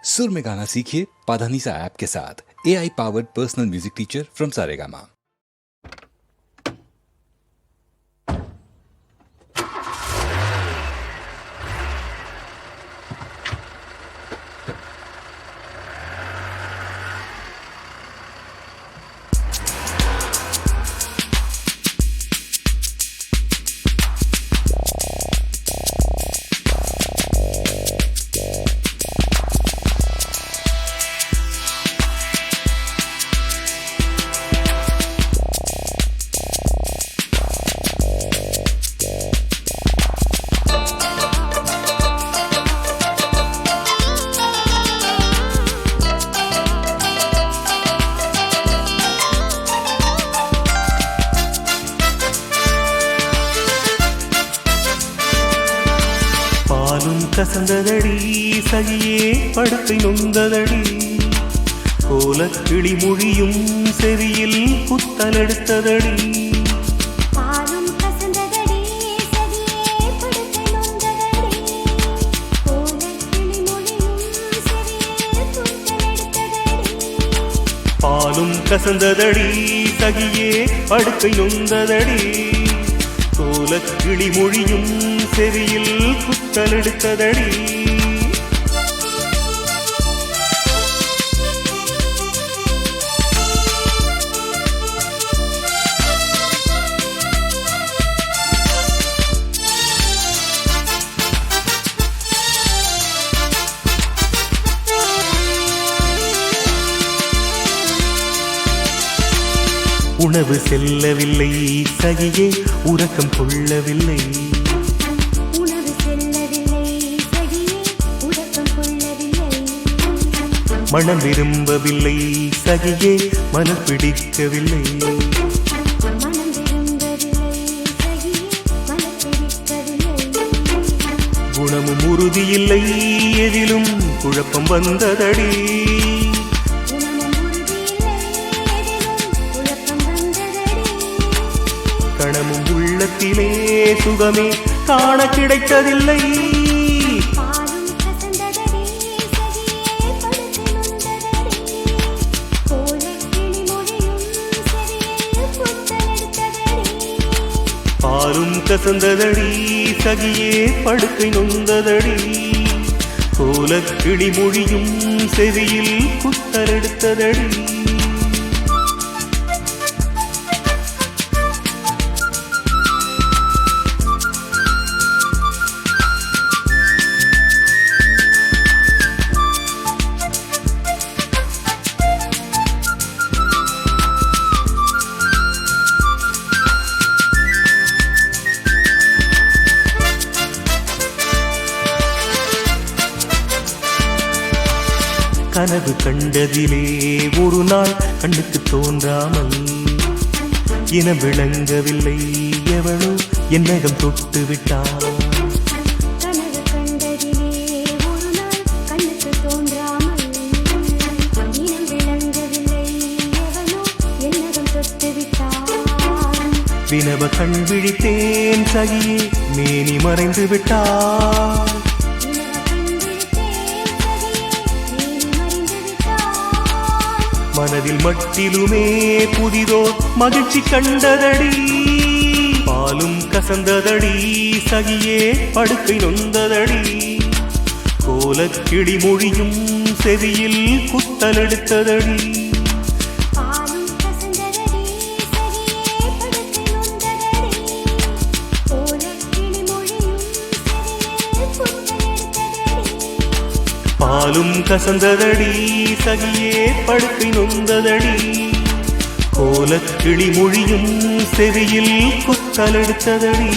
सुर में गाना सीखिए पाधानीसा ऐप के साथ। AI powered personal music teacher from Saregama. கசந்ததடி சகியே படுத்தை நொந்ததடி கோலக்கிளி மொழியும் செவியில் குத்தலெடுத்ததடி பாலும் கசந்ததடி சகியே படுத்தை நொந்ததடி கோலக்கிளி மொழியும் செவியில் குத்தலெடுத்ததடி பாலும் கசந்ததடி சகியே படுக்கை நொந்ததடி கோலக்கிளி மொழியும் செவியில் குத்தலெடுத்ததடி உணவு செல்லவில்லை சகியே உறக்கம் கொள்ளவில்லை உணவு செல்லவில்லை சகியே உறக்கம் கொள்ளவில்லை மனம் விரும்பவில்லை சகியே மனம் பிடிக்கவில்லை மனம் விரும்பவில்லை சகியே மனம் பிடிக்கவில்லை குணமும் உறுதியில்லை எதிலும் குழப்பம் வந்ததடி கணமும் உள்ளத்திலே சுகமே காண கிடைத்ததில்லை பாலும் கசந்ததடி சகியே படுக்கை நொந்ததடி கோலக்கிளி மொழியும் செவியில் குத்தலெடுத்ததடி பாலும் கசந்ததடி சகியே படுக்கை நொந்ததடி கோலக்கிளி மொழியும் செவியில் குத்தலெடுத்ததடி கனவு கண்டதிலே ஒரு நாள் கண்ணுக்கு தோன்றாமல் இனம் விளங்கவில்லை எவளோ என்னகம் தொட்டு விட்டாள் கனவு கண்டதிலே ஒரு நாள் கண்ணுக்கு தோன்றாமல் இனம் விளங்கவில்லை எவனோ என்னகம் தொட்டு விட்டான் வினவ கண் விழித்தேன் சகியே மேனி மறைந்து விட்டாள் மனதில் மட்டிலுமே புதிதோ மகிழ்ச்சி கண்டதடி பாலும் கசந்ததடி சகியே படுக்கை நொந்ததடி கோலக்கிளி மொழியும் செவியில் குத்தலெடுத்ததடி பாலும் கசந்ததடி சகியே படுக்கை நொந்ததடி கோலக்கிளி மொழியும் செவியில் குத்தலெடுத்ததடி பாலும் கசந்ததடி சகியே படுக்கை நொந்ததடி கோலக்கிளி மொழியும் செவியில் குத்தலெடுத்ததடி